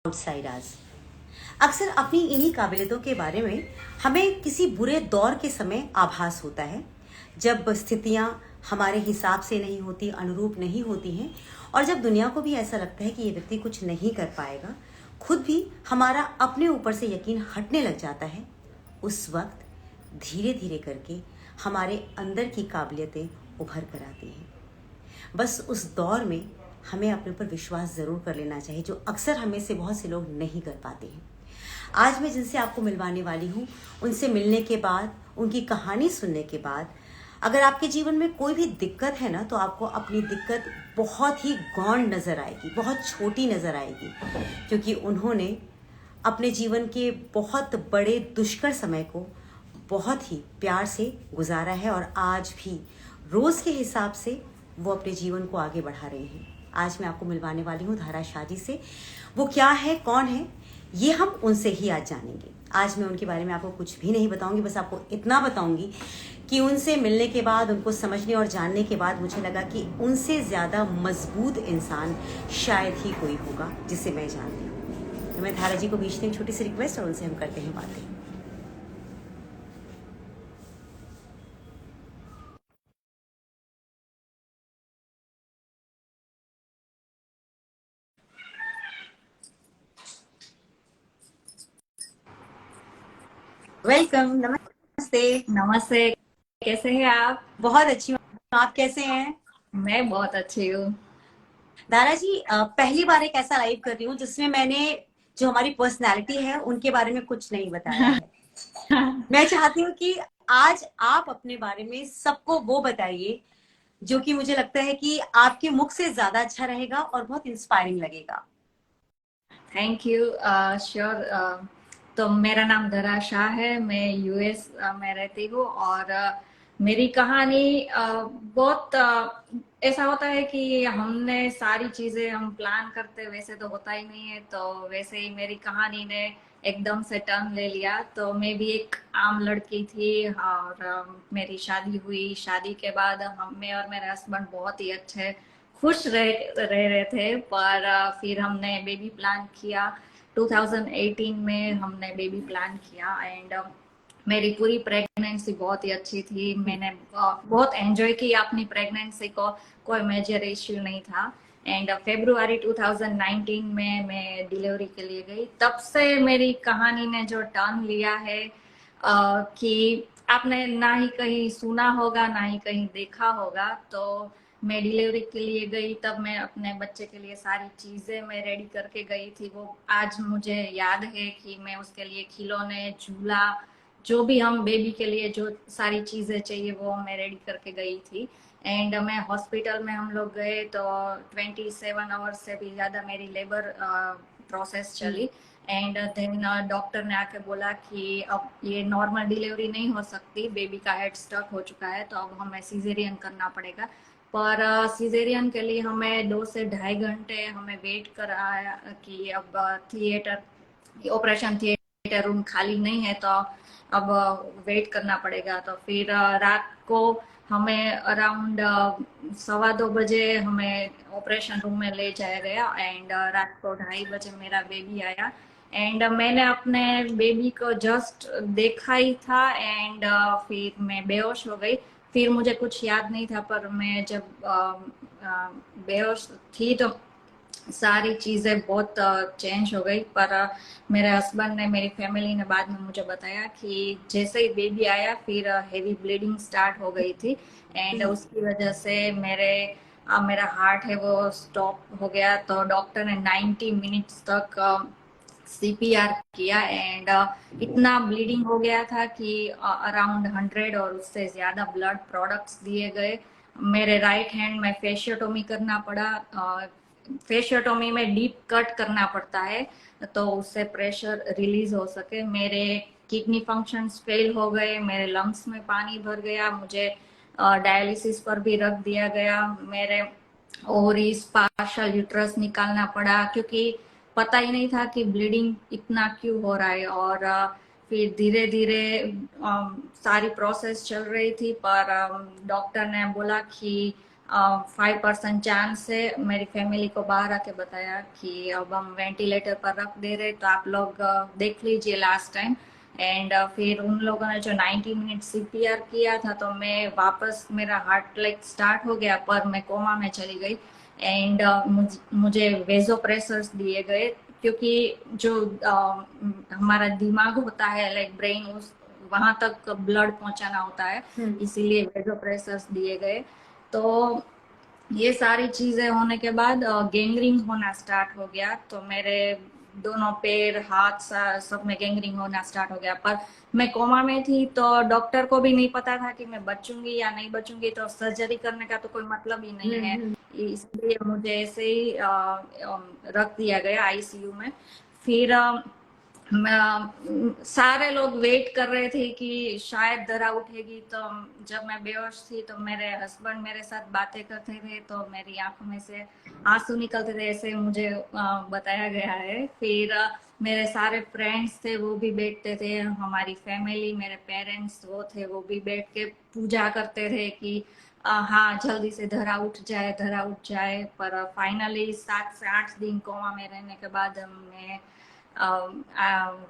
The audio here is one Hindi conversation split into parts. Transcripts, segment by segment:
आउटसाइडर्स अक्सर अपनी इन्हीं काबिलियतों के बारे में हमें किसी बुरे दौर के समय आभास होता है, जब स्थितियां हमारे हिसाब से नहीं होती, अनुरूप नहीं होती हैं, और जब दुनिया को भी ऐसा लगता है कि ये व्यक्ति कुछ नहीं कर पाएगा, खुद भी हमारा अपने ऊपर से यकीन हटने लग जाता है। उस वक्त धीरे धीरे करके हमारे अंदर की काबिलियतें उभर कर आती हैं। बस उस दौर में हमें अपने ऊपर विश्वास ज़रूर कर लेना चाहिए, जो अक्सर हमें से बहुत से लोग नहीं कर पाते हैं। आज मैं जिनसे आपको मिलवाने वाली हूँ, उनसे मिलने के बाद, उनकी कहानी सुनने के बाद, अगर आपके जीवन में कोई भी दिक्कत है ना, तो आपको अपनी दिक्कत बहुत ही गौण नज़र आएगी, बहुत छोटी नज़र आएगी, क्योंकि उन्होंने अपने जीवन के बहुत बड़े दुष्कर समय को बहुत ही प्यार से गुजारा है, और आज भी रोज़ के हिसाब से वो अपने जीवन को आगे बढ़ा रहे हैं। आज मैं आपको मिलवाने वाली हूँ धारा शाह जी से। वो क्या है, कौन है, ये हम उनसे ही आज जानेंगे। आज मैं उनके बारे में आपको कुछ भी नहीं बताऊंगी, बस आपको इतना बताऊंगी कि उनसे मिलने के बाद, उनको समझने और जानने के बाद मुझे लगा कि उनसे ज़्यादा मजबूत इंसान शायद ही कोई होगा जिसे मैं जानती हूँ। तो मैं धारा जी को भेजती हूँ छोटी सी रिक्वेस्ट, और उनसे हम करते हैं बातें। वेलकम, नमस्ते। नमस्ते। कैसे हैं आप? बहुत अच्छी हूँ, आप कैसे हैं? मैं बहुत अच्छी हूँ। दारा जी, पहली बार एक ऐसा लाइव कर रही हूँ जिसमें मैंने जो हमारी पर्सनालिटी है उनके बारे में कुछ नहीं बताया है। मैं चाहती हूँ कि आज आप अपने बारे में सबको वो बताइए जो कि मुझे लगता है कि आपके मुख से ज्यादा अच्छा रहेगा और बहुत इंस्पायरिंग लगेगा। Thank you. श्योर। तो मेरा नाम धरा शाह है, मैं यूएस में रहती हूँ। और मेरी कहानी बहुत ऐसा होता है कि हमने सारी चीजें हम प्लान करते वैसे तो होता ही नहीं है, तो वैसे ही मेरी कहानी ने एकदम से टर्न ले लिया। तो मैं भी एक आम लड़की थी, और मेरी शादी हुई। शादी के बाद मैं और मेरे हस्बैंड बहुत ही अच्छे खुश रह रहे थे, पर फिर हमने बेबी प्लान किया। 2018 में हमने बेबी प्लान किया, एंड मेरी पूरी प्रेगनेंसी बहुत ही अच्छी थी। मैंने बहुत एंजॉय किया अपनी प्रेगनेंसी को, कोई मेजर इश्यू नहीं था। एंड फेब्रुआरी 2019 में मैं डिलीवरी के लिए गई। तब से मेरी कहानी ने जो टर्न लिया है, कि आपने ना ही कहीं सुना होगा ना ही कहीं देखा होगा। तो मैं डिलीवरी के लिए गई, तब मैं अपने बच्चे के लिए सारी चीजें मैं रेडी करके गई थी। वो आज मुझे याद है कि मैं उसके लिए खिलौने, झूला, जो भी हम बेबी के लिए जो सारी चीजें चाहिए वो मैं रेडी करके गई थी। एंड मैं हॉस्पिटल में हम लोग गए तो 27 आवर्स से भी ज्यादा मेरी लेबर प्रोसेस चली। एंड देन डॉक्टर ने आके बोला कि अब ये नॉर्मल डिलीवरी नहीं हो सकती, बेबी का हेड स्टक हो चुका है, तो अब हमें सीजेरियन करना पड़ेगा। पर सीजेरियन के लिए हमें 2 से ढाई घंटे हमें वेट कराया कि अब थिएटर, ऑपरेशन थिएटर रूम खाली नहीं है, तो अब वेट करना पड़ेगा। तो फिर रात को हमें अराउंड 2:15 बजे हमें ऑपरेशन रूम में ले जाया गया। एंड रात को 2:30 बजे मेरा बेबी आया। एंड मैंने अपने बेबी को जस्ट देखा ही था, एंड फिर मैं बेहोश हो गई। फिर मुझे कुछ याद नहीं था, पर मैं जब बेहोश थी तो सारी चीजें बहुत चेंज हो गई। पर मेरे हस्बैंड ने, मेरी फैमिली ने बाद में मुझे बताया कि जैसे ही बेबी आया फिर हेवी ब्लीडिंग स्टार्ट हो गई थी। एंड उसकी वजह से मेरा हार्ट है वो स्टॉप हो गया। तो डॉक्टर ने 90 मिनट्स तक सीपीआर किया। एंड इतना ब्लीडिंग हो गया था कि अराउंड 100 और उससे ज्यादा ब्लड प्रोडक्ट्स दिए गए। मेरे राइट हैंड में फेशियोटोमी करना पड़ा। फेशियोटोमी में डीप कट करना पड़ता है तो उससे प्रेशर रिलीज हो सके। मेरे किडनी फंक्शंस फेल हो गए, मेरे लंग्स में पानी भर गया, मुझे डायलिसिस पर भी रख दिया गया। मेरे ओवरीज, पार्शियल यूट्रस निकालना पड़ा, क्योंकि पता ही नहीं था कि ब्लीडिंग इतना क्यों हो रहा है। और फिर धीरे धीरे सारी प्रोसेस चल रही थी, पर डॉक्टर ने बोला कि 5% चांस है। मेरी फैमिली को बाहर आके बताया कि अब हम वेंटिलेटर पर रख दे रहे, तो आप लोग देख लीजिए लास्ट टाइम। एंड फिर उन लोगों ने जो 90 मिनट सीपीआर किया था, तो मैं वापस, मेरा हार्ट लाइक स्टार्ट हो गया, पर मैं कोमा में चली गई। एंड मुझे वेजोप्रेसर्स दिए गए, क्योंकि जो हमारा दिमाग होता है, लाइक ब्रेन, उस वहां तक ब्लड पहुंचाना होता है, इसीलिए वेजोप्रेसर्स दिए गए। तो ये सारी चीजें होने के बाद गैंग्रीन होना स्टार्ट हो गया। तो मेरे दोनों पैर, हाथ, सब में गैंग्रीन होना स्टार्ट हो गया। पर मैं कोमा में थी, तो डॉक्टर को भी नहीं पता था कि मैं बचूंगी या नहीं बचूंगी, तो सर्जरी करने का तो कोई मतलब ही नहीं है। इसलिए मुझे ऐसे ही रख दिया गया आईसीयू में। फिर सारे लोग वेट कर रहे थे कि शायद धरा उठेगी। तो जब मैं बेहोश थी, तो मेरे हस्बैंड मेरे साथ बातें करते थे, तो मेरी आंखों में से आंसू निकलते थे, ऐसे मुझे बताया गया है। फिर मेरे सारे फ्रेंड्स थे, वो भी बैठते थे, हमारी फैमिली, मेरे पेरेंट्स वो थे, वो भी बैठ के पूजा करते थे कि हाँ जल्दी से धरा उठ जाए, धरा उठ जाए। पर फाइनली 7 से 8 दिन कोमा में रहने के बाद मैं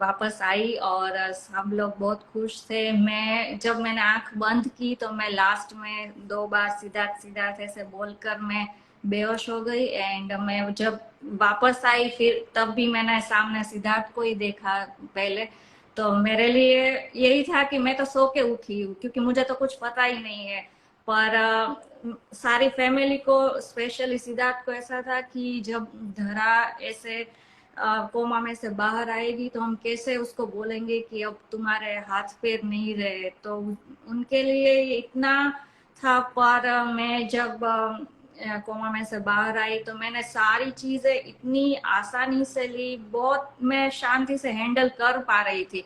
वापस आई, और सब लोग बहुत खुश थे। जब मैंने आंख बंद की, तो मैं लास्ट में 2 बार सिद्धार्थ सिद्धार्थ ऐसे बोलकर मैं बेहोश हो गई। एंड मैं जब वापस आई, फिर तब भी मैंने सामने सिद्धार्थ को ही देखा पहले। तो मेरे लिए यही था कि मैं तो सो के उठी हूँ, क्योंकि मुझे तो कुछ पता ही नहीं है। पर सारी फैमिली को, स्पेशली सिद्धार्थ को, ऐसा था कि जब धरा ऐसे कोमा में से बाहर आएगी, तो हम कैसे उसको बोलेंगे कि अब तुम्हारे हाथ पैर नहीं रहे। तो उनके लिए इतना था। पर मैं जब कोमा में से बाहर आई, तो मैंने सारी चीजें इतनी आसानी से ली, बहुत मैं शांति से हैंडल कर पा रही थी।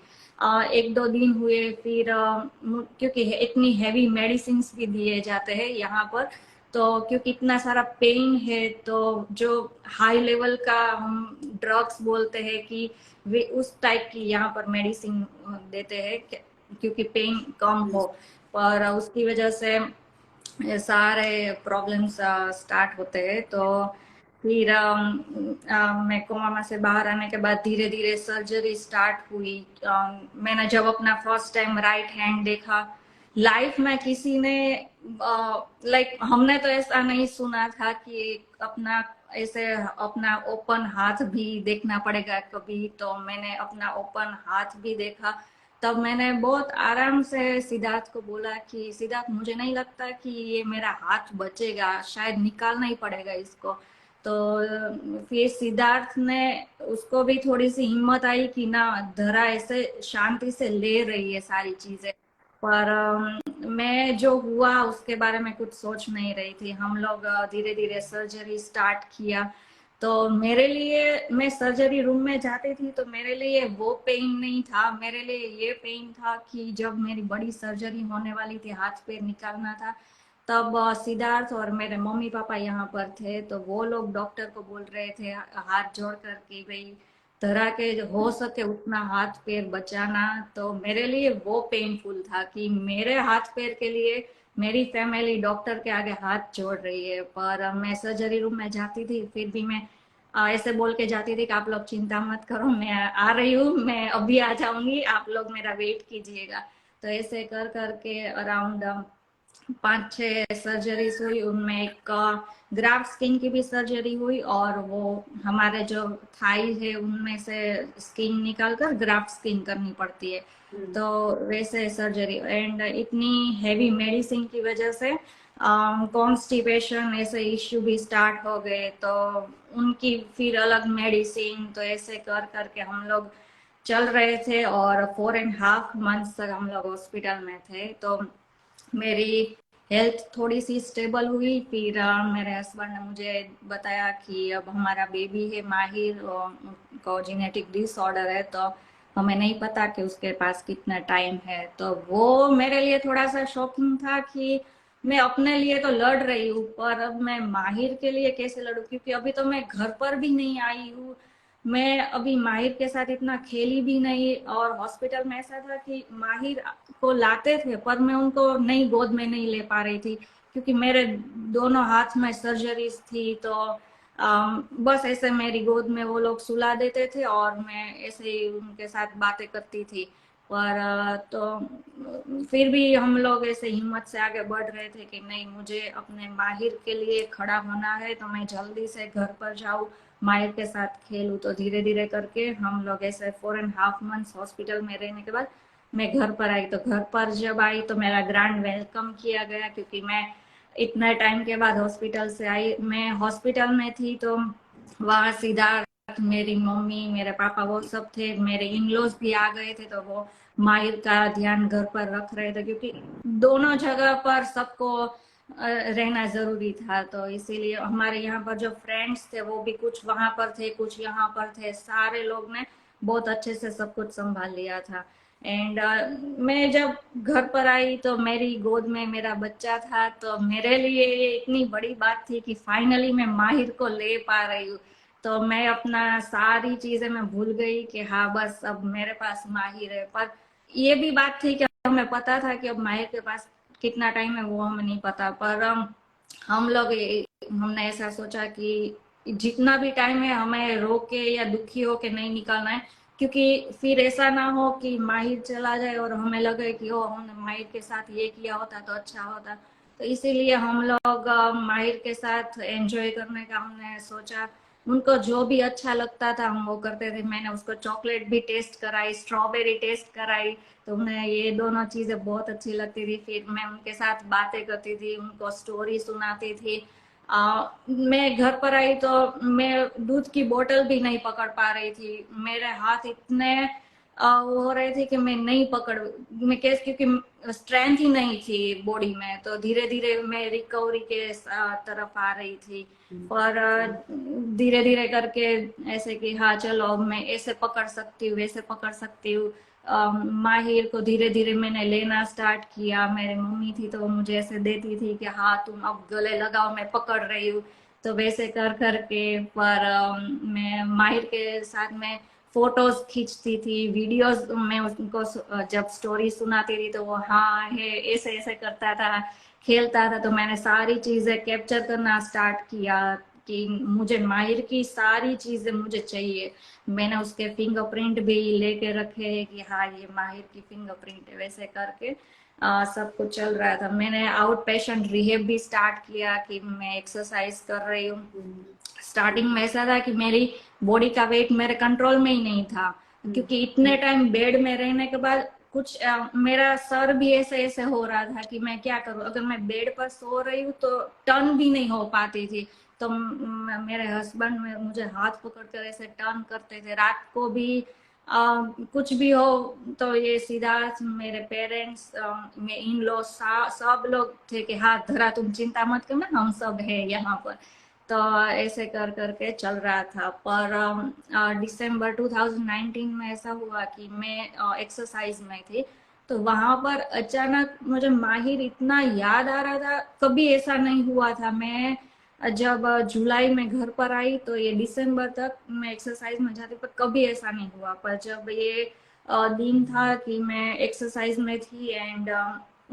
1-2 दिन हुए, फिर क्योंकि इतनी हैवी मेडिसिन भी दिए जाते हैं यहाँ पर, तो क्योंकि इतना सारा पेन है, तो जो हाई लेवल का हम ड्रग्स बोलते हैं कि वे उस टाइप की यहाँ पर मेडिसिन देते हैं, क्योंकि पेन कम हो। पर उसकी वजह से ये सारे प्रॉब्लम्स स्टार्ट होते हैं। तो फिर मैं कोमा से बाहर आने के बाद धीरे धीरे सर्जरी स्टार्ट हुई। मैंने जब अपना फर्स्ट टाइम राइट हैंड देखा लाइफ में, किसी ने लाइक हमने तो ऐसा नहीं सुना था कि अपना ऐसे अपना ओपन हाथ भी देखना पड़ेगा कभी। तो मैंने अपना ओपन हाथ भी देखा। तब मैंने बहुत आराम से सिद्धार्थ को बोला कि सिद्धार्थ, मुझे नहीं लगता कि ये मेरा हाथ बचेगा, शायद निकालना ही पड़ेगा इसको। तो फिर सिद्धार्थ ने, उसको भी थोड़ी सी हिम्मत आई कि ना, धरा ऐसे शांति से ले रही है सारी चीजें। पर मैं जो हुआ उसके बारे में कुछ सोच नहीं रही थी। हम लोग धीरे धीरे सर्जरी स्टार्ट किया। तो मेरे लिए, मैं सर्जरी रूम में जाती थी, तो मेरे लिए वो पेन नहीं था। मेरे लिए ये पेन था कि जब मेरी बड़ी सर्जरी होने वाली थी, हाथ पैर निकालना था, तब सिद्धार्थ और मेरे मम्मी पापा यहाँ पर थे, तो वो लोग डॉक्टर को बोल रहे थे हाथ जोड़ कर कि भाई धरा के हो सके उतना हाथ पैर बचाना। तो मेरे लिए वो पेनफुल था कि मेरे हाथ पैर के लिए मेरी फैमिली डॉक्टर के आगे हाथ जोड़ रही है। पर मैं सर्जरी रूम में जाती थी, फिर भी मैं ऐसे बोल के जाती थी कि आप लोग चिंता मत करो, मैं आ रही हूँ, मैं अभी आ जाऊंगी, आप लोग मेरा वेट कीजिएगा। तो ऐसे कर करके अराउंड 5-6 सर्जरीज हुई। उनमें एक ग्राफ्ट स्किन की भी सर्जरी हुई, और वो हमारे जो थाई है उनमें से स्किन निकाल कर ग्राफ्ट स्किन करनी पड़ती है। तो वैसे सर्जरी, एंड इतनी हैवी मेडिसिन की वजह से कॉन्स्टिपेशन ऐसे इश्यू भी स्टार्ट हो गए। तो उनकी फिर अलग मेडिसिन, तो ऐसे कर करके हम लोग चल रहे थे, और 4.5 मंथ्स तक हम लोग हॉस्पिटल में थे। तो मेरी हेल्थ थोड़ी सी स्टेबल हुई। फिर मेरे हस्बैंड ने मुझे बताया कि अब हमारा बेबी है माहिर, को जेनेटिक डिसऑर्डर है, तो हमें नहीं पता कि उसके पास कितना टाइम है। तो वो मेरे लिए थोड़ा सा शॉकिंग था कि मैं अपने लिए तो लड़ रही हूँ, पर अब मैं माहिर के लिए कैसे लड़ूं, क्योंकि अभी तो मैं घर पर भी नहीं आई हूँ। मैं अभी माहिर के साथ इतना खेली भी नहीं, और हॉस्पिटल में ऐसा था कि माहिर को लाते थे, पर मैं उनको नहीं, गोद में नहीं ले पा रही थी, क्योंकि मेरे दोनों हाथ में सर्जरीज थी, तो बस ऐसे मेरी गोद में वो लोग सुला देते थे और मैं ऐसे ही उनके साथ बातें करती थी। पर तो फिर भी हम लोग ऐसे हिम्मत से आगे बढ़ रहे थे कि नहीं, मुझे अपने माहिर के लिए खड़ा होना है, तो मैं जल्दी से घर पर जाऊँ, माहिर के साथ खेलूँ। तो धीरे धीरे करके हम लोग ऐसे 4.5 मंथ्स हॉस्पिटल में रहने के बाद मैं घर पर आई। तो घर पर जब आई तो मेरा ग्रैंड वेलकम किया गया, क्योंकि मैं इतने टाइम के बाद हॉस्पिटल से आई। मैं हॉस्पिटल में थी तो वहाँ सिद्धार्थ, मेरी मम्मी, मेरे पापा, वो सब थे, मेरे इन लॉज भी आ गए थे, तो वो माहिर का ध्यान घर पर रख रहे थे, क्योंकि दोनों जगह पर सबको रहना जरूरी था। तो इसीलिए हमारे यहाँ पर जो फ्रेंड्स थे वो भी कुछ वहां पर थे, कुछ यहाँ पर थे, सारे लोग ने बहुत अच्छे से सब कुछ संभाल लिया था। एंड मैं जब घर पर आई तो मेरी गोद में मेरा बच्चा था, तो मेरे लिए ये इतनी बड़ी बात थी कि फाइनली मैं माहिर को ले पा रही हूँ। तो मैं अपना सारी चीजें मैं भूल गई कि हाँ बस अब मेरे पास माहिर है। पर ये भी बात थी कि हमें पता था कि अब माहिर के पास कितना टाइम है वो हमें नहीं पता, पर हम लोग हमने ऐसा सोचा कि जितना भी टाइम है हमें रो के या दुखी हो के नहीं निकलना है, क्योंकि फिर ऐसा ना हो कि माहिर चला जाए और हमें लगे कि ओ हमने माहिर के साथ ये किया होता तो अच्छा होता। तो इसीलिए हम लोग माहिर के साथ एंजॉय करने का हमने सोचा। उनको जो भी अच्छा लगता था हम वो करते थे। मैंने उसको चॉकलेट भी टेस्ट कराई, स्ट्रॉबेरी टेस्ट कराई, तो उन्हें ये दोनों चीजें बहुत अच्छी लगती थी। फिर मैं उनके साथ बातें करती थी, उनको स्टोरी सुनाती थी। मैं घर पर आई तो मैं दूध की बोतल भी नहीं पकड़ पा रही थी, मेरे हाथ इतने वो हो रहे थे कि मैं नहीं पकड़, मैं कैसे, क्योंकि स्ट्रेंथ ही नहीं थी बॉडी में। तो धीरे धीरे मैं रिकवरी के तरफ आ रही थी। पर धीरे धीरे करके ऐसे कि हाँ चलो अब मैं ऐसे पकड़ सकती हूँ, वैसे पकड़ सकती हूँ। माहिर को धीरे धीरे मैंने लेना स्टार्ट किया। मेरी मम्मी थी तो वो मुझे ऐसे देती थी कि हाँ तुम अब गले लगाओ, मैं पकड़ रही हूँ। तो वैसे कर करके, पर मैं माहिर के साथ में फोटोज खींचती थी, वीडियोस में उनको जब स्टोरी सुनाती थी तो वो हाँ है ऐसे ऐसे करता था, खेलता था। तो मैंने सारी चीजें कैप्चर करना स्टार्ट किया कि मुझे माहिर की सारी चीजें मुझे चाहिए। मैंने उसके फिंगरप्रिंट भी लेके रखे हैं कि हाँ ये माहिर की फिंगरप्रिंट है, वैसे करके सब कुछ चल रहा था। मैंने आउट पेशेंट रिहेब भी स्टार्ट किया कि मैं एक्सरसाइज कर रही हूँ। स्टार्टिंग में ऐसा था कि मेरी बॉडी का वेट मेरे कंट्रोल में ही नहीं था, क्योंकि इतने टाइम बेड में रहने के बाद कुछ मेरा सर भी ऐसे ऐसे हो रहा था कि मैं क्या करूं। अगर मैं बेड पर सो रही हूँ तो टर्न भी नहीं हो पाती थी। तो मेरे हस्बैंड मुझे हाथ पकड़कर ऐसे टर्न करते थे। रात को भी कुछ भी हो तो ये सीधा मेरे पेरेंट्स, मेरे इन लॉ सब लोग थे कि हाँ धरा तुम चिंता मत करना, हम सब है यहाँ पर। तो ऐसे कर करके चल रहा था। पर दिसंबर 2019 में ऐसा हुआ कि मैं एक्सरसाइज में थी, तो वहां पर अचानक मुझे माहिर इतना याद आ रहा था, कभी ऐसा नहीं हुआ था। मैं जब जुलाई में घर पर आई तो ये दिसंबर तक मैं एक्सरसाइज में जाती, पर कभी ऐसा नहीं हुआ। पर जब ये दिन था कि मैं एक्सरसाइज में थी एंड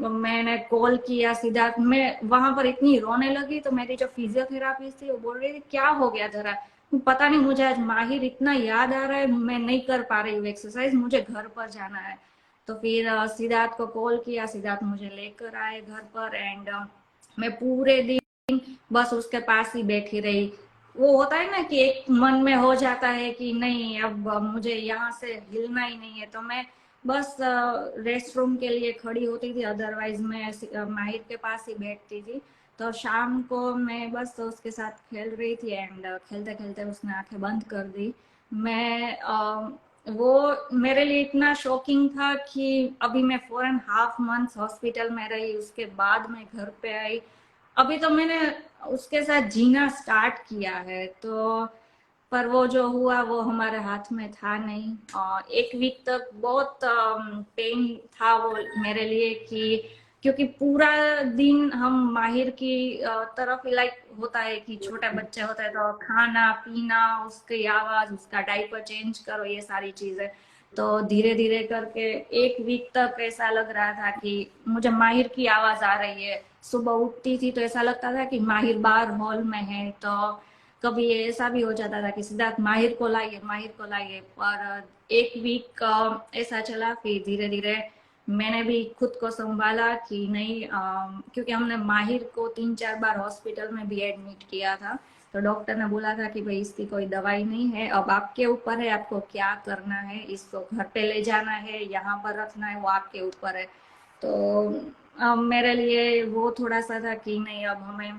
मैंने कॉल किया सिद्धार्थ, मैं वहां पर इतनी रोने लगी। तो मेरी जो फिजियोथेरापिस्ट थी वो बोल रही थी क्या हो गया जरा, पता नहीं मुझे आज माहिर इतना याद आ रहा है, मैं नहीं कर पा रही हूँ एक्सरसाइज, मुझे घर पर जाना है। तो फिर सिद्धार्थ को कॉल किया, सिद्धार्थ मुझे लेकर आए घर पर एंड मैं पूरे दिन बस उसके पास ही बैठी रही। वो होता है ना कि एक मन में हो जाता है कि नहीं अब मुझे यहाँ से हिलना ही नहीं है, तो मैं बस रेस्ट रूम के लिए खड़ी होती थी, अदरवाइज मैं माहिर के पास ही बैठती थी। तो शाम को मैं बस उसके साथ खेल रही थी एंड खेलते खेलते उसने आंखें बंद कर दी। मैं वो मेरे लिए इतना शॉकिंग था कि अभी मैं 4.5 मंथ्स हॉस्पिटल में रही, उसके बाद मैं घर पे आई। अभी तो मैंने उसके साथ जीना स्टार्ट किया है। तो पर वो जो हुआ वो हमारे हाथ में था नहीं। और एक वीक तक बहुत पेन था वो मेरे लिए, कि क्योंकि पूरा दिन हम माहिर की तरफ, लाइक होता है कि छोटे बच्चे होते हैं तो खाना पीना, उसकी आवाज, उसका डायपर चेंज करो, ये सारी चीजें। तो धीरे धीरे करके एक वीक तक ऐसा लग रहा था कि मुझे माहिर की आवाज आ रही है। सुबह उठती थी तो ऐसा लगता था कि माहिर बाहर हॉल में है। तो कभी ऐसा भी हो जाता था कि सिद्धार्थ माहिर को लाइए, माहिर को लाइए। पर एक वीक ऐसा चला, फिर धीरे धीरे मैंने भी खुद को संभाला कि नहीं, क्योंकि हमने माहिर को 3-4 बार हॉस्पिटल में भी एडमिट किया था। तो डॉक्टर ने बोला था कि भाई इसकी कोई दवाई नहीं है, अब आपके ऊपर है आपको क्या करना है, इसको घर पे ले जाना है, यहाँ पर रखना है, वो आपके ऊपर है। तो मेरे लिए वो थोड़ा सा था कि नहीं, अब हमें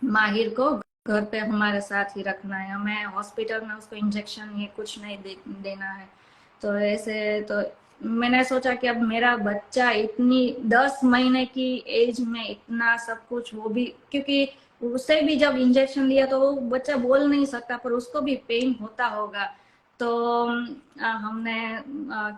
माहिर को घर पे हमारे साथ ही रखना है, हमें हॉस्पिटल में उसको इंजेक्शन ये कुछ नहीं देना है। तो ऐसे तो मैंने सोचा कि अब मेरा बच्चा इतनी 10 महीने की एज में इतना सब कुछ, वो भी क्योंकि उसे भी जब इंजेक्शन लिया तो वो बच्चा बोल नहीं सकता, पर उसको भी पेन होता होगा। तो हमने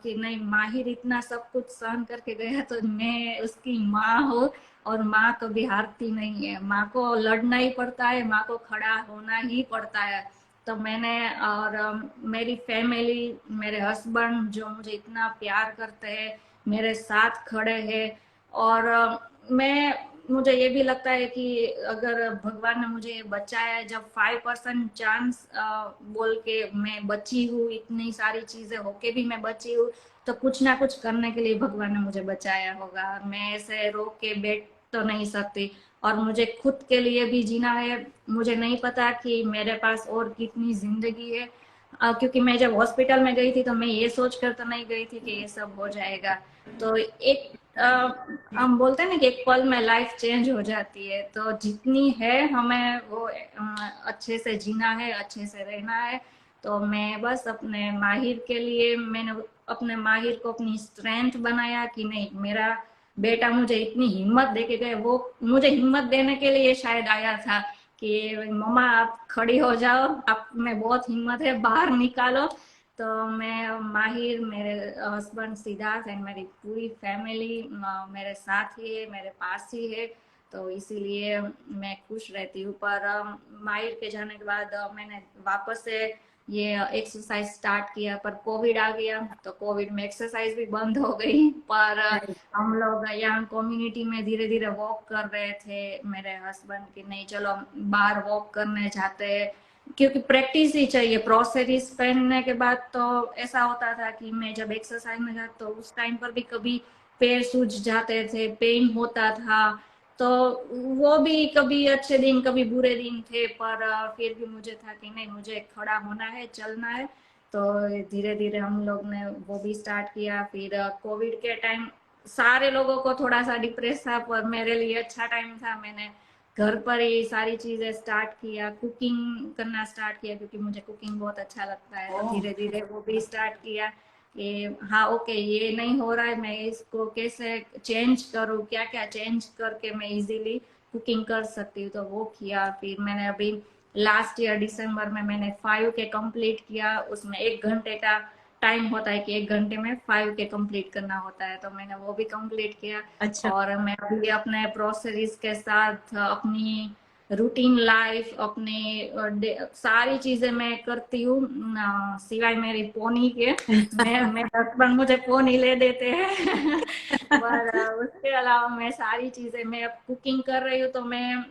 कि नहीं, माहिर इतना सब कुछ सहन करके गया तो मैं उसकी माँ हूँ, और माँ कभी हारती नहीं है, माँ को लड़ना ही पड़ता है, माँ को खड़ा होना ही पड़ता है। तो मैंने और मेरी फैमिली, मेरे हस्बैंड जो मुझे इतना प्यार करते हैं, मेरे साथ खड़े हैं। और मैं मुझे ये भी लगता है कि अगर भगवान ने मुझे बचाया, जब 5% चांस बोल के मैं बची हूँ, इतनी सारी चीजें होके भी मैं बची हूँ, तो कुछ ना कुछ करने के लिए भगवान ने मुझे बचाया होगा। मैं ऐसे रो के बैठ तो नहीं सकती, और मुझे खुद के लिए भी जीना है। मुझे नहीं पता कि मेरे पास और कितनी जिंदगी है, क्योंकि मैं जब हॉस्पिटल में गई थी तो मैं ये सोच कर तो नहीं गई थी कि ये सब हो जाएगा। तो एक हम बोलते हैं ना कि एक पल में लाइफ चेंज हो जाती है, तो जितनी है हमें वो अच्छे से जीना है, अच्छे से रहना है। तो मैं बस अपने माहिर के लिए, मैंने अपने माहिर को अपनी स्ट्रेंथ बनाया कि नहीं, मेरा बेटा मुझे इतनी हिम्मत दे के गए, वो मुझे हिम्मत देने के लिए शायद आया था कि मम्मा आप खड़ी हो जाओ, आप में बहुत हिम्मत है, बाहर निकालो। तो मैं माहिर, मेरे हस्बैंड सिद्धार्थ एंड मेरी पूरी फैमिली मेरे साथ ही है, मेरे पास ही है। तो इसीलिए मैं खुश रहती हूँ। पर माहिर के जाने के बाद मैंने वापस से ये एक्सरसाइज स्टार्ट किया, पर कोविड आ गया तो कोविड में एक्सरसाइज भी बंद हो गई। पर हम लोग यहाँ कम्युनिटी में धीरे धीरे वॉक कर रहे थे, मेरे हस्बैंड की नहीं चलो हम बाहर वॉक करने जाते हैं, क्योंकि प्रैक्टिस ही चाहिए। प्रोसेरिस पहनने के बाद तो ऐसा होता था कि मैं जब एक्सरसाइज में जाती तो उस टाइम पर भी कभी पैर सूज जाते थे, पेन होता था। तो वो भी कभी अच्छे दिन कभी बुरे दिन थे, पर फिर भी मुझे था कि नहीं, मुझे खड़ा होना है, चलना है। तो धीरे धीरे हम लोग ने वो भी स्टार्ट किया। फिर कोविड के टाइम सारे लोगों को थोड़ा सा डिप्रेस था, पर मेरे लिए अच्छा टाइम था। मैंने घर पर ही सारी चीजें स्टार्ट किया, कुकिंग करना स्टार्ट किया, क्योंकि मुझे कुकिंग बहुत अच्छा लगता है। तो ओह। धीरे धीरे वो भी स्टार्ट किया कि हाँ ओके, ये नहीं हो रहा है, मैं इसको कैसे चेंज करूँ, क्या क्या चेंज करके मैं इजीली कुकिंग कर सकती हूँ। तो वो किया। फिर मैंने अभी लास्ट ईयर दिसंबर में मैंने 5K कंप्लीट किया। उसमें 1 घंटे का टाइम होता है कि 1 घंटे में 5K कंप्लीट करना होता है, तो मैंने वो भी कंप्लीट किया। अच्छा। और मैं अभी अपने प्रोसेस के साथ अपनी रूटीन लाइफ, अपनी सारी चीजें मैं करती हूँ, सिवाय मेरी पोनी के। मैं मेरे हस्बैंड मुझे पोनी ले देते हैं पर उसके अलावा मैं सारी चीजें, मैं अब कुकिंग कर रही हूँ तो मैं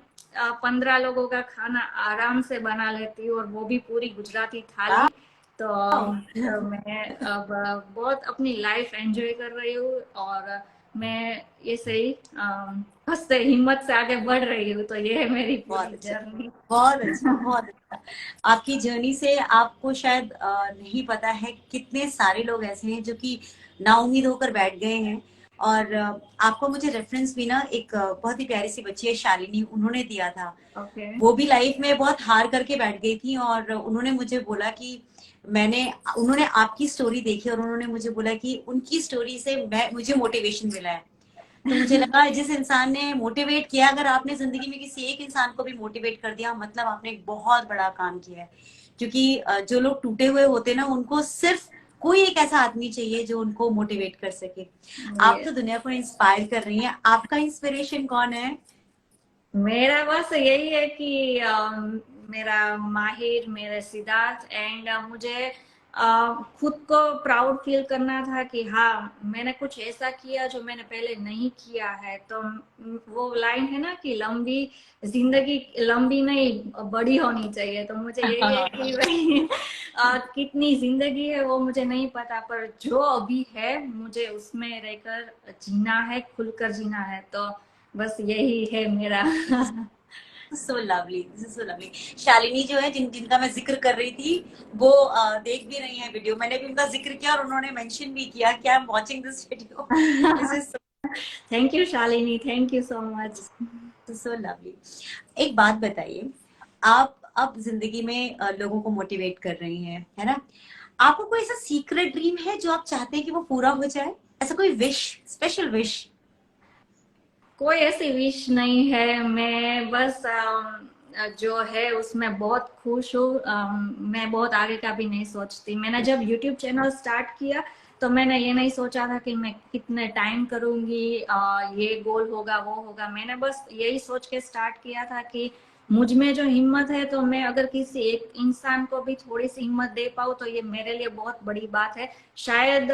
15 लोगों का खाना आराम से बना लेती हूँ, और वो भी पूरी गुजराती थाली। तो मैं अब बहुत अपनी लाइफ एंजॉय कर रही हूँ, और मैं ऐसे ही हंसते हिम्मत से आगे बढ़ रही हूँ। तो ये है मेरी बहुत पूरी अच्छा, जर्नी। बहुत अच्छा, बहुत अच्छा। आपकी जर्नी से आपको शायद नहीं पता है कितने सारे लोग ऐसे हैं जो कि नाउम्मीद होकर बैठ गए हैं। और आपको मुझे रेफरेंस भी ना एक बहुत ही प्यारी सी बच्ची है शालिनी, उन्होंने दिया था। ओके। वो भी लाइफ में बहुत हार करके बैठ गई थी, और उन्होंने मुझे बोला कि मैंने उन्होंने आपकी स्टोरी देखी और उन्होंने मुझे बोला कि उनकी स्टोरी से मैं मुझे मोटिवेशन मिला है। तो मुझे लगा जिस इंसान ने मोटिवेट किया, अगर आपने जिंदगी में किसी एक इंसान को भी मोटिवेट कर दिया, मतलब आपने एक बहुत बड़ा काम किया है। क्योंकि जो लोग टूटे हुए होते हैं ना, उनको सिर्फ कोई एक ऐसा आदमी चाहिए जो उनको मोटिवेट कर सके। आप ये तो दुनिया को इंस्पायर कर रही हैं। आपका इंस्पिरेशन कौन है? मेरा बस यही है कि मेरा माहिर, मेरे सिद्धार्थ, एंड मुझे खुद को प्राउड फील करना था कि हाँ मैंने कुछ ऐसा किया जो मैंने पहले नहीं किया है। तो वो लाइन है ना कि लंबी जिंदगी लंबी नहीं बड़ी होनी चाहिए, तो मुझे यही है कि भाई कितनी जिंदगी है वो मुझे नहीं पता, पर जो अभी है मुझे उसमें रहकर जीना है, खुलकर जीना है, तो बस यही है मेरा। So lovely, this is so lovely. Shalini जो है, जिनका मैं जिक्र कर रही थी, वो देख भी रही है वीडियो। मैंने भी उनका जिक्र किया और उन्होंने मेंशन भी किया कि I am watching this video. This is thank you Shalini, thank you so much. So lovely. एक बात बताइए, आप अब जिंदगी में लोगों को मोटिवेट कर रही हैं, है ना? आपको कोई ऐसा सीक्रेट ड्रीम है जो आप चाहते हैं कि वो पूरा हो जाए? ऐसा कोई विश, स्पेशल विश? कोई ऐसी विश नहीं है, मैं बस जो है उसमें बहुत खुश हूँ। मैं बहुत आगे का भी नहीं सोचती। मैंने जब यूट्यूब चैनल स्टार्ट किया तो मैंने ये नहीं सोचा था कि मैं कितने टाइम करूंगी, ये गोल होगा वो होगा। मैंने बस यही सोच के स्टार्ट किया था कि मुझ में जो हिम्मत है, तो मैं अगर किसी एक इंसान को भी थोड़ी सी हिम्मत दे पाऊँ तो ये मेरे लिए बहुत बड़ी बात है। शायद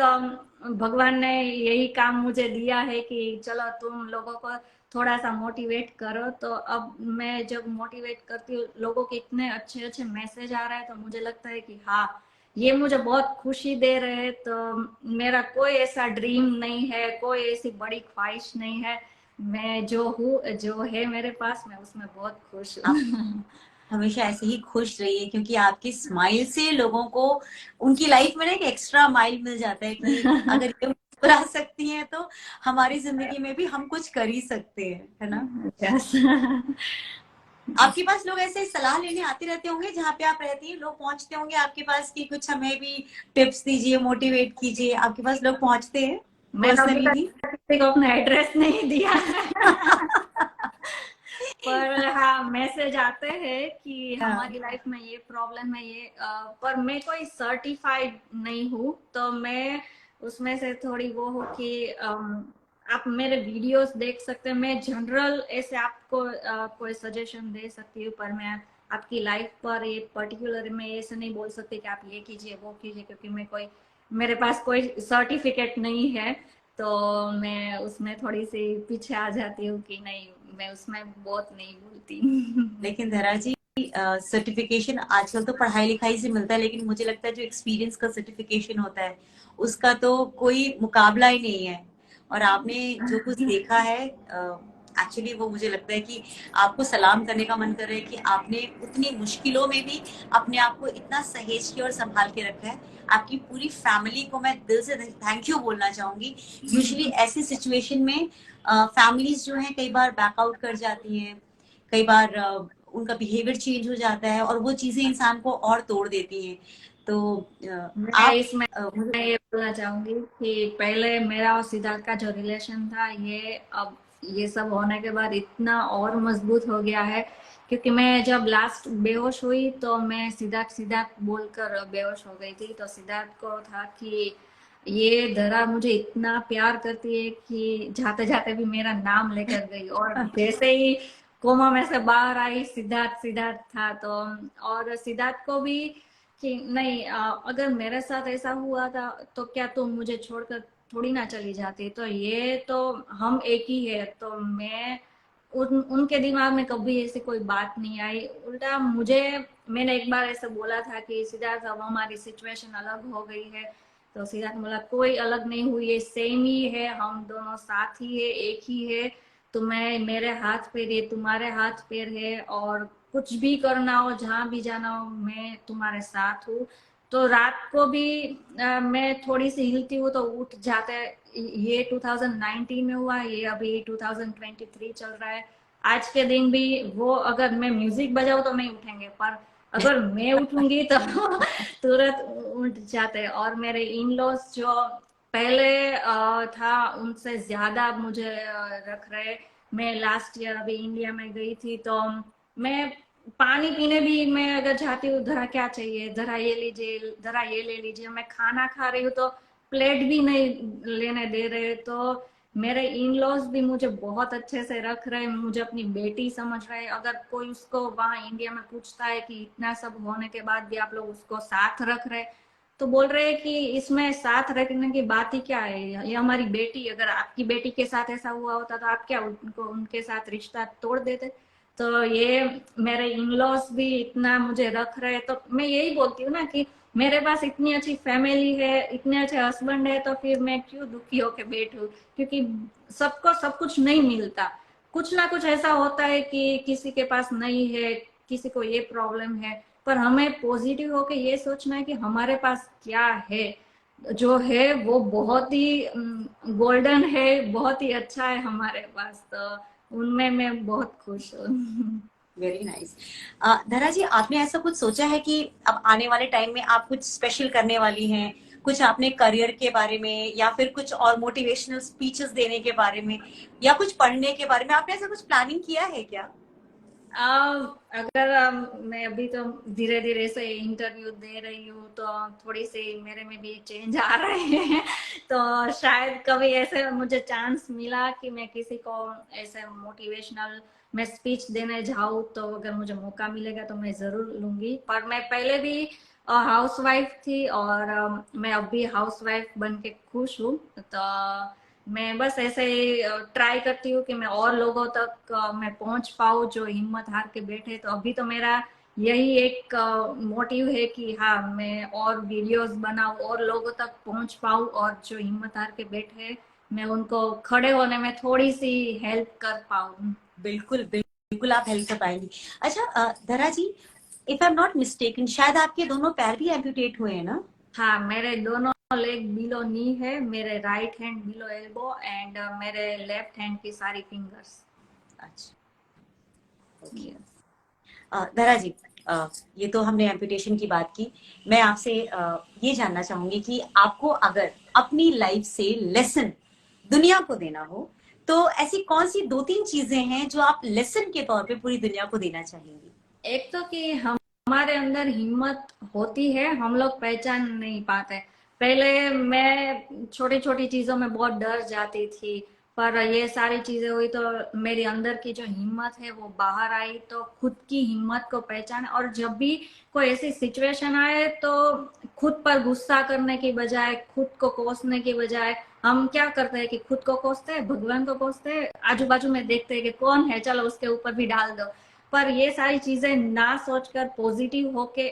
भगवान ने यही काम मुझे दिया है कि चलो तुम लोगों को थोड़ा सा मोटिवेट करो। तो अब मैं जब मोटिवेट करती हूँ, लोगों के इतने अच्छे अच्छे मैसेज आ रहे हैं, तो मुझे लगता है कि हाँ ये मुझे बहुत खुशी दे रहे हैं। तो मेरा कोई ऐसा ड्रीम नहीं है, कोई ऐसी बड़ी ख्वाहिश नहीं है। मैं जो हूँ, जो है मेरे पास, मैं उसमें बहुत खुश हूँ। हमेशा ऐसे ही खुश रहिए, क्योंकि आपकी स्माइल से लोगों को उनकी लाइफ में ना एक एक्स्ट्रा माइल मिल जाता है कि अगर ये मुस्कुरा सकती हैं तो हमारी जिंदगी में भी हम कुछ कर ही सकते हैं, है ना? यस। आपके पास लोग ऐसे सलाह लेने आते रहते होंगे जहाँ पे आप रहती हैं? लोग पहुंचते होंगे आपके पास कि कुछ हमें भी टिप्स दीजिए, मोटिवेट कीजिए? आपके पास लोग पहुंचते हैं मैंने अभी पर्सनली तक भी? किसी को अपना एड्रेस नहीं दिया है। पर हाँ मैसेज आते हैं कि हाँ, हमारी लाइफ में ये प्रॉब्लम है, ये पर मैं कोई सर्टिफाइड नहीं हूँ, तो मैं उसमें से थोड़ी वो हूँ कि आप मेरे वीडियोस देख सकते हैं। मैं जनरल ऐसे आपको कोई सजेशन दे सकती हूँ, पर मैं आपकी लाइफ पर ये पर्टिकुलर में ऐसे नहीं बोल सकती कि आप ये कीजिए वो कीजिए, क्योंकि मेरे पास कोई सर्टिफिकेट नहीं है। तो मैं उसमें थोड़ी सी पीछे आ जाती हूँ कि नहीं, मैं उसमें बहुत नहीं बोलती। लेकिन धरा जी, सर्टिफिकेशन आजकल तो पढ़ाई लिखाई से मिलता है, लेकिन मुझे लगता है जो एक्सपीरियंस का सर्टिफिकेशन होता है उसका तो कोई मुकाबला ही नहीं है। और आपने जो कुछ देखा है, एक्चुअली वो मुझे लगता है कि आपको सलाम करने का मन कर रहा है कि आपने उतनी मुश्किलों में भी अपने आप को इतना सहेज के और संभाल के रखा है। आपकी पूरी फैमिली को मैं दिल से थैंक यू बोलना चाहूंगी। यूजुअली ऐसी सिचुएशन में फैमिलीज जो है कई बार बैकआउट कर जाती हैं, कई बार उनका बिहेवियर चेंज हो जाता है और वो चीजें इंसान को और तोड़ देती हैं। तो मैं आप इसमें मुझे मैं ये बोलना चाहूंगी कि पहले मेरा और सिद्धार्थ का जो रिलेशन था, ये अब ये सब होने के बाद इतना और मजबूत हो गया है। क्योंकि मैं जब लास्ट बेहोश हुई तो मैं सिद्धार्थ सिद्धार्थ बोलकर बेहोश हो गई थी। तो सिद्धार्थ को था कि ये धरा मुझे इतना प्यार करती है कि जाते जाते भी मेरा नाम लेकर गई, और जैसे ही कोमा में से बाहर आई सिद्धार्थ सिद्धार्थ था। तो और सिद्धार्थ को भी कि नहीं, अगर मेरे साथ ऐसा हुआ था तो क्या तुम मुझे छोड़कर थोड़ी ना चली जाती, तो ये तो हम एक ही है। तो मैं उनके दिमाग में कभी ऐसी कोई बात नहीं आई। उल्टा मुझे, मैंने एक बार ऐसे बोला था कि सिद्धार्थ अब हमारी सिचुएशन अलग हो गई है। तो सिद्धार्थ बोला कोई अलग नहीं हुई है, सेम ही है, हम दोनों साथ ही है, एक ही है। तुम्हें मेरे हाथ पैर है, तुम्हारे हाथ पैर है, और कुछ भी करना हो, जहाँ भी जाना हो, मैं तुम्हारे साथ हूँ। तो रात को भी मैं थोड़ी सी हिलती हूँ तो उठ जाते हैं। ये 2019 में हुआ, ये अभी 2023 चल रहा है। आज के दिन भी वो अगर मैं म्यूजिक बजाऊं तो नहीं उठेंगे, पर अगर मैं उठूंगी तो तुरंत उठ जाते हैं। और मेरे इन लॉस जो पहले था उनसे ज्यादा मुझे रख रहे। मैं लास्ट ईयर अभी इंडिया में गई थी, तो मैं पानी पीने भी मैं अगर जाती हूँ, जरा क्या चाहिए, जरा ये लीजिए, जरा ये ले लीजिए। मैं खाना खा रही हूँ तो प्लेट भी नहीं लेने दे रहे। तो मेरे इन लॉज भी मुझे बहुत अच्छे से रख रहे हैं, मुझे अपनी बेटी समझ रहे हैं। अगर कोई उसको वहां इंडिया में पूछता है कि इतना सब होने के बाद भी आप लोग उसको साथ रख रहे, तो बोल रहे हैं कि इसमें साथ रखने की बात ही क्या है, ये हमारी बेटी, अगर आपकी बेटी के साथ ऐसा हुआ होता तो आप क्या उनको उनके साथ रिश्ता तोड़ देते। तो ये मेरे इन लॉज भी इतना मुझे रख रहे हैं, तो मैं यही बोलती हूँ ना कि मेरे पास इतनी अच्छी फैमिली है, इतने अच्छे हस्बैंड है, तो फिर मैं क्यों दुखी होके बैठूं, क्योंकि सबको सब कुछ नहीं मिलता। कुछ ना कुछ ऐसा होता है कि किसी के पास नहीं है, किसी को ये प्रॉब्लम है, पर हमें पॉजिटिव होके ये सोचना है कि हमारे पास क्या है, जो है वो बहुत ही गोल्डन है, बहुत ही अच्छा है हमारे पास, तो उनमें मैं बहुत खुश हूँ। Very nice. धरा जी, आपने ऐसा कुछ सोचा है कि अब आने वाले टाइम में आप कुछ स्पेशल करने वाली हैं, कुछ आपने करियर के बारे में या फिर कुछ और मोटिवेशनल स्पीचेस देने के बारे में या कुछ पढ़ने के बारे में, आपने ऐसा कुछ प्लानिंग किया है क्या? अगर मैं अभी तो धीरे धीरे से इंटरव्यू दे रही हूँ, तो थोड़ी सी मेरे में भी चेंज आ रहे हैं। तो शायद कभी ऐसे मुझे चांस मिला कि मैं किसी को ऐसे मोटिवेशनल मैं स्पीच देने जाऊँ, तो अगर मुझे मौका मिलेगा तो मैं जरूर लूंगी। पर मैं पहले भी हाउस वाइफ थी, और मैं अब भी हाउस वाइफ बन के खुश हूँ। तो मैं बस ऐसे ही ट्राई करती हूँ कि मैं और लोगों तक मैं पहुंच पाऊँ जो हिम्मत हार के बैठे। तो अभी तो मेरा यही एक मोटिव है कि हाँ, मैं और वीडियोस बनाऊं और लोगों तक पहुंच पाऊँ, और जो हिम्मत हार के बैठे मैं उनको खड़े होने में थोड़ी सी हेल्प कर पाऊँ। बिल्कुल बिल्कुल, आप हेल्प कर पाएंगी। अच्छा Dhara ji, if I am not mistaken, शायद आपके दोनों पैर भी एम्पुटेट हुए हैं ना? हाँ, मेरे दोनों लेग बिलो नी है, मेरे right hand below elbow, and मेरे लेफ्ट हैंड की सारी फिंगर्स। अच्छा, ओके। यस। धरा जी, ये तो हमने एम्पुटेशन की बात की। मैं आपसे ये जानना चाहूंगी कि आपको अगर अपनी लाइफ से लेसन दुनिया को देना हो, तो ऐसी कौन सी दो तीन चीजें हैं जो आप लेसन के तौर पे पूरी दुनिया को देना चाहेंगी? एक तो कि हम हमारे अंदर हिम्मत होती है, हम लोग पहचान नहीं पाते। पहले मैं छोटी छोटी चीजों में बहुत डर जाती थी, पर ये सारी चीजें हुई तो मेरी अंदर की जो हिम्मत है वो बाहर आई। तो खुद की हिम्मत को पहचाने, और जब भी कोई ऐसी सिचुएशन आए तो खुद पर गुस्सा करने की बजाय, खुद को कोसने की बजाय, हम क्या करते हैं कि खुद को कोसते हैं, भगवान को कोसते हैं, आजू बाजू में देखते हैं कि कौन है, चलो उसके ऊपर भी डाल दो। पर ये सारी चीजें ना सोचकर पॉजिटिव होके,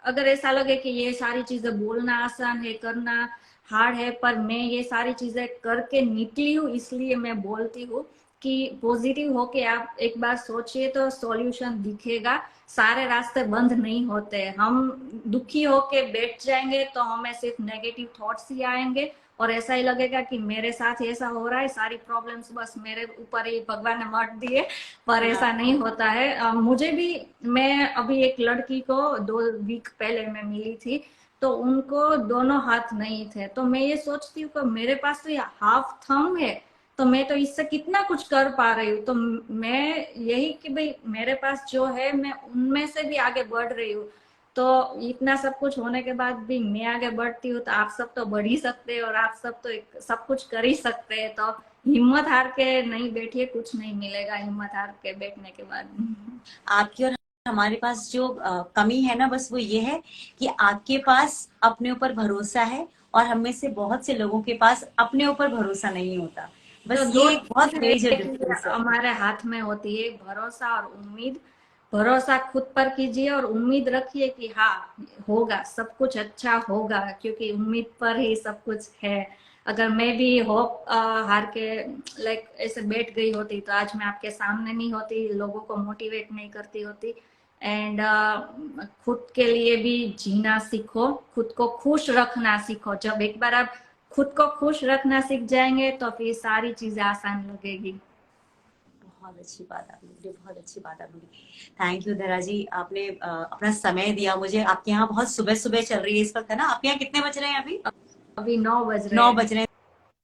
अगर ऐसा लगे कि ये सारी चीजें बोलना आसान है, करना हार्ड है, पर मैं ये सारी चीजें करके निकली हूँ, इसलिए मैं बोलती हूँ कि पॉजिटिव होके आप एक बार सोचिए तो सॉल्यूशन दिखेगा। सारे रास्ते बंद नहीं होते। हम दुखी होके बैठ जाएंगे तो हमें सिर्फ नेगेटिव थॉट्स ही आएंगे, और ऐसा ही लगेगा कि मेरे साथ ऐसा हो रहा है, सारी प्रॉब्लम्स बस मेरे ऊपर ही भगवान ने मत दिए। पर ऐसा नहीं होता है। मुझे भी, मैं अभी एक लड़की को 2 वीक पहले मैं मिली थी, तो उनको दोनों हाथ नहीं थे। तो मैं ये सोचती हूँ कि मेरे पास तो ये हाफ थंब है, तो मैं तो इससे कितना कुछ कर पा रही हूँ। तो मैं यही कि भाई मेरे पास जो है मैं उनमें से भी आगे बढ़ रही हूँ। तो इतना सब कुछ होने के बाद भी मैं आगे बढ़ती हूँ, तो आप सब तो बढ़ ही सकते हैं, और आप सब तो सब कुछ कर ही सकते हैं। तो हिम्मत हार के नहीं बैठिए, कुछ नहीं मिलेगा हिम्मत हार के बैठने के बाद। आपकी और हमारे पास जो कमी है ना, बस वो ये है कि आपके पास अपने ऊपर भरोसा है और हम में से बहुत से लोगों के पास अपने ऊपर भरोसा नहीं होता। तो बस दो ये एक बहुत चीजें मेजर एक डिफरेंस है। हमारे हाथ में होती है, भरोसा और उम्मीद। भरोसा खुद पर कीजिए और उम्मीद रखिए कि हाँ, होगा, सब कुछ अच्छा होगा, क्योंकि उम्मीद पर ही सब कुछ है। अगर मैं भी होप हार के लाइक ऐसे बैठ गई होती तो आज मैं आपके सामने नहीं होती, लोगों को मोटिवेट नहीं करती होती। एंड खुद के लिए भी जीना सीखो, खुद को खुश रखना सीखो। जब एक बार आप खुद को खुश रखना सीख जाएंगे तो फिर सारी चीजें आसान लगेगी। बहुत अच्छी बात आपने बोली, बहुत अच्छी बात आपने बोली। थैंक यू धरा जी, आपने अपना समय दिया मुझे। आपके यहाँ बहुत सुबह सुबह चल रही है इस वक्त, है ना? आपके यहाँ कितने बज रहे हैं अभी? अभी 9 बज रहे 9 हैं। बज रहे हैं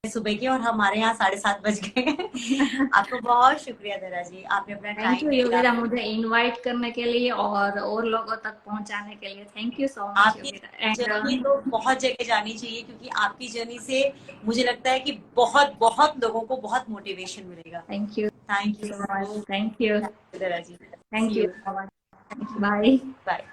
सुबह के, और हमारे यहाँ 7:30 बज गए हैं। आपको बहुत शुक्रिया धरा जी, आपने अपना थैंक टाइम यू दिया। योगिता, मुझे इनवाइट करने के लिए और लोगों तक पहुंचाने के लिए। थैंक यू सो मच आपकी योगिता। एंड जर्नी तो बहुत जगह जानी चाहिए, क्योंकि आपकी जर्नी से मुझे लगता है कि बहुत बहुत लोगों को बहुत मोटिवेशन मिलेगा। Thank you thank so you much. Thank you. Dhara ji. Thank see you you. So much. Thank you. Bye. Bye.